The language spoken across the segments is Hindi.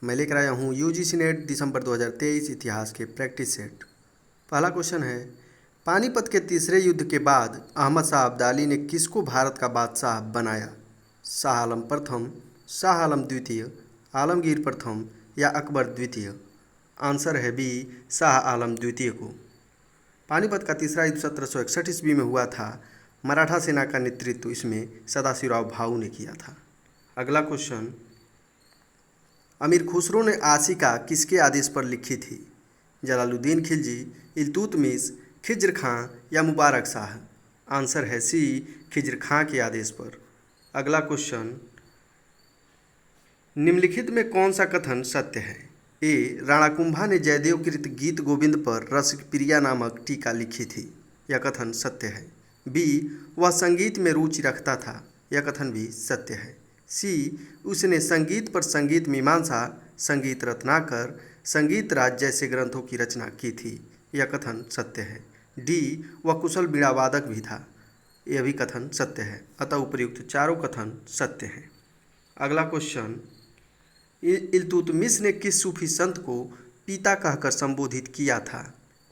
मैं लेकर आया हूँ यूजीसी नेट दिसंबर 2023 इतिहास के प्रैक्टिस सेट। पहला क्वेश्चन है, पानीपत के तीसरे युद्ध के बाद अहमद शाह अब्दाली ने किसको भारत का बादशाह बनाया? शाह आलम प्रथम, शाह आलम द्वितीय, आलमगीर प्रथम या अकबर द्वितीय? आंसर है बी, शाह आलम द्वितीय को। पानीपत का तीसरा युद्ध 1761 ईस्वी में हुआ था। मराठा सेना का नेतृत्व इसमें सदाशिवराव भाऊ ने किया था। अगला क्वेश्चन, अमीर खुसरो ने आशिका किसके आदेश पर लिखी थी? जलालुद्दीन खिलजी, इल्तुतमिश, खिज्र खां या मुबारक शाह? आंसर है सी, खिज्र खां के आदेश पर। अगला क्वेश्चन, निम्नलिखित में कौन सा कथन सत्य है? ए, राणा कुंभा ने जयदेव कृत गीत गोविंद पर रसप्रिया नामक टीका लिखी थी। यह कथन सत्य है। बी, वह संगीत में रुचि रखता था। यह कथन भी सत्य है। सी, उसने संगीत पर संगीत मीमांसा, संगीत रत्नाकर, संगीत राज जैसे ग्रंथों की रचना की थी। यह कथन सत्य है। डी, वह कुशल वीणा वादक भी था। यह भी कथन सत्य है। अतः उपर्युक्त चारों कथन सत्य हैं। अगला क्वेश्चन, इल्तुतमिश ने किस सूफी संत को पिता कहकर संबोधित किया था?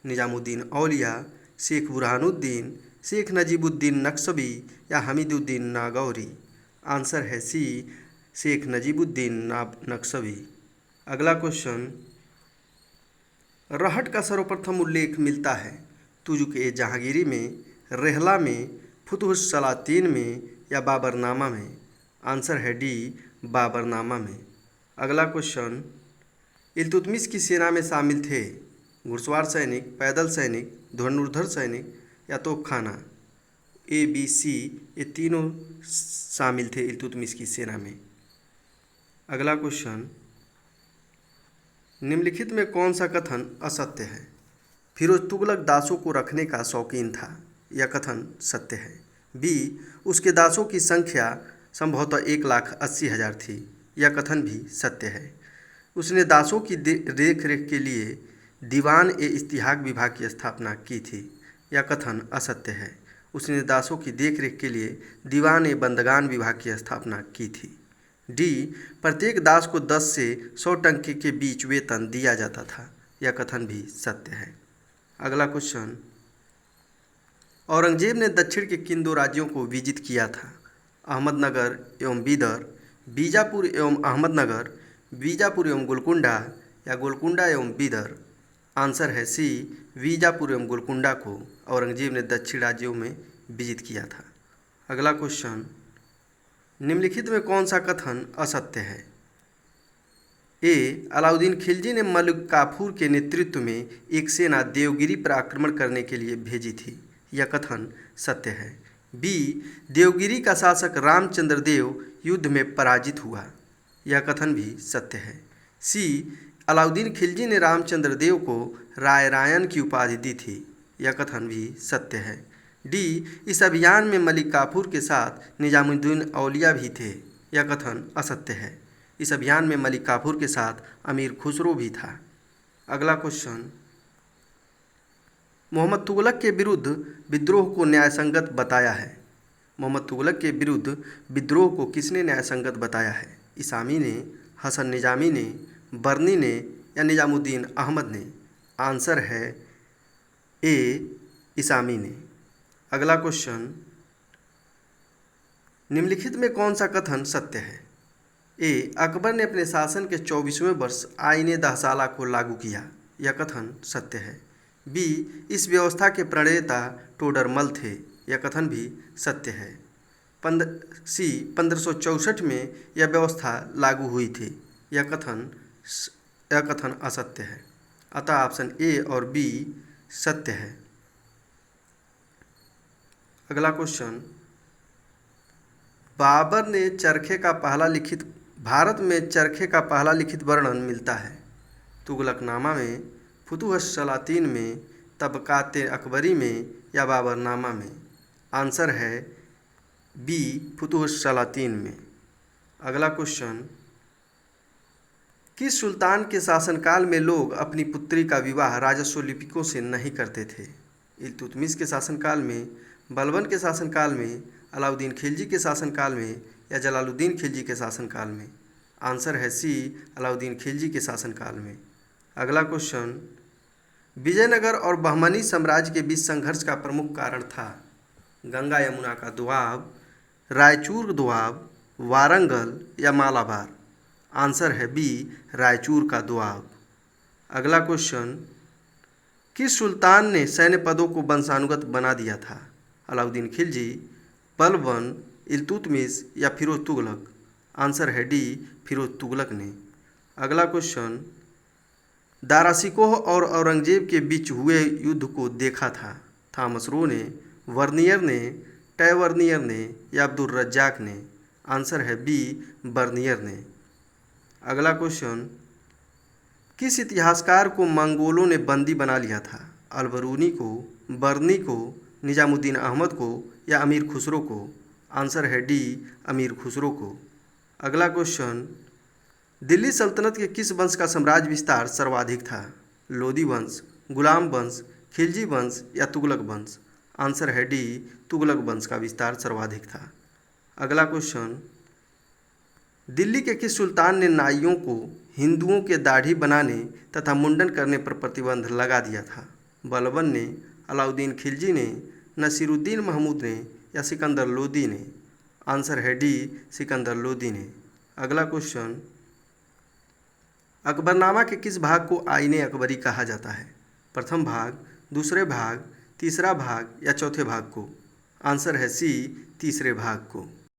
निजामुद्दीन औलिया, शेख बुरहानुद्दीन, शेख नजीबुद्दीन नक्शबी या हमीदुद्दीन नागौरी? आंसर है सी, शेख नजीबुद्दीन नक्शबी। अगला क्वेश्चन, रहट का सर्वप्रथम उल्लेख मिलता है तुजुक ए जहांगीरी में, रेहला में, फुतुहुस सलातीन में या बाबरनामा में? आंसर है डी, बाबरनामा में। अगला क्वेश्चन, इल्तुतमिश की सेना में शामिल थे घुड़सवार सैनिक, पैदल सैनिक, धनुर्धर सैनिक या तोपखाना? ए, बी, सी ये तीनों शामिल थे इल्तुतमिश की सेना में। अगला क्वेश्चन, निम्नलिखित में कौन सा कथन असत्य है? फिरोज तुगलक दासों को रखने का शौकीन था। यह कथन सत्य है। बी, उसके दासों की संख्या संभवतः 1,80,000 थी। यह कथन भी सत्य है। उसने दासों की देख रेख के लिए दीवान ए इस्तिहाक विभाग की स्थापना की थी। यह कथन असत्य है। उसने दासों की देख रेख के लिए दीवान ए बंदगान विभाग की स्थापना की थी। डी, प्रत्येक दास को 10 से 100 टंके के बीच वेतन दिया जाता था। यह कथन भी सत्य है। अगला क्वेश्चन, औरंगजेब ने दक्षिण के किन दो राज्यों को विजित किया था? अहमदनगर एवं बीदर, बीजापुर एवं अहमदनगर, बीजापुर एवं गोलकुंडा या गोलकुंडा एवं बीदर? आंसर है सी, बीजापुर एवं गोलकुंडा को औरंगजेब ने दक्षिण राज्यों में विजित किया था। अगला क्वेश्चन, निम्नलिखित में कौन सा कथन असत्य है? ए, अलाउद्दीन खिलजी ने मलिक काफूर के नेतृत्व में एक सेना देवगिरी पर आक्रमण करने के लिए भेजी थी। यह कथन सत्य है। बी, देवगिरी का शासक रामचंद्र देव युद्ध में पराजित हुआ। यह कथन भी सत्य है। सी, अलाउद्दीन खिलजी ने रामचंद्र देव को राय रायन की उपाधि दी थी। यह कथन भी सत्य है। डी, इस अभियान में मलिक काफूर के साथ निजामुद्दीन औलिया भी थे। यह कथन असत्य है। इस अभियान में मलिक काफूर के साथ अमीर खुसरो भी था। अगला क्वेश्चन, मोहम्मद तुगलक के विरुद्ध विद्रोह को न्यायसंगत बताया है। मोहम्मद तुगलक के विरुद्ध विद्रोह को किसने न्यायसंगत बताया है? इसामी ने, हसन निजामी ने, बर्नी ने या निजामुद्दीन अहमद ने? आंसर है ए, इसामी ने। अगला क्वेश्चन, निम्नलिखित में कौन सा कथन सत्य है? ए, अकबर ने अपने शासन के 24वें वर्ष आईने दहसाला को लागू किया। यह कथन सत्य है। बी, इस व्यवस्था के प्रणेता टोडरमल थे। यह कथन भी सत्य है। सी, 1564 में यह व्यवस्था लागू हुई थी। यह कथन असत्य है। अतः ऑप्शन ए और बी सत्य है। अगला क्वेश्चन, बाबर ने चरखे का पहला लिखित भारत में चरखे का पहला लिखित वर्णन मिलता है तुगलकनामा में, फुतुहस सलातीन में, तबकात अकबरी में या बाबरनामा में? आंसर है बी, फुतुहस सलातीन में। अगला क्वेश्चन, किस सुल्तान के शासनकाल में लोग अपनी पुत्री का विवाह राजस्व लिपिकों से नहीं करते थे? इल्तुतमिश के शासनकाल में, बलबन के शासनकाल में, अलाउद्दीन खिलजी के शासनकाल में या जलालुद्दीन खिलजी के शासनकाल में? आंसर है सी, अलाउद्दीन खिलजी के शासनकाल में। अगला क्वेश्चन, विजयनगर और बहमनी साम्राज्य के बीच संघर्ष का प्रमुख कारण था। गंगा यमुना का दोआब, रायचूर दोआब, वारंगल या मालाबार। आंसर है बी, रायचूर का दोआब। अगला क्वेश्चन, किस सुल्तान ने सैन्य पदों को वंशानुगत बना दिया था। अलाउद्दीन खिलजी, बलबन, इल्तुतमिश या फिरोज तुगलक। आंसर है डी, फिरोज तुगलक ने। अगला क्वेश्चन, दारा शिकोह और औरंगजेब के बीच हुए युद्ध को देखा था। थॉमस रो ने, वर्नियर ने, टैवर्नियर ने या अब्दुल रज्जाक ने। आंसर है बी, बर्नियर ने। अगला क्वेश्चन, किस इतिहासकार को मंगोलों ने बंदी बना लिया था। अलबरूनी को, बर्नी को, निजामुद्दीन अहमद को या अमीर खुसरो को। आंसर है डी, अमीर खुसरो को। अगला क्वेश्चन, दिल्ली सल्तनत के किस वंश का साम्राज्य विस्तार सर्वाधिक था। लोदी वंश, गुलाम वंश, खिलजी वंश या तुगलक वंश। आंसर है डी, तुगलक वंश का विस्तार सर्वाधिक था। अगला क्वेश्चन, दिल्ली के किस सुल्तान ने नाइयों को हिंदुओं के दाढ़ी बनाने तथा मुंडन करने पर प्रतिबंध लगा दिया था। बलबन ने, अलाउद्दीन खिलजी ने, नसीरुद्दीन महमूद ने या सिकंदर लोदी ने। आंसर है डी, सिकंदर लोदी ने। अगला क्वेश्चन, अकबरनामा के किस भाग को आईने अकबरी कहा जाता है। प्रथम भाग, दूसरे भाग, तीसरा भाग या चौथे भाग को। आंसर है सी, तीसरे भाग को।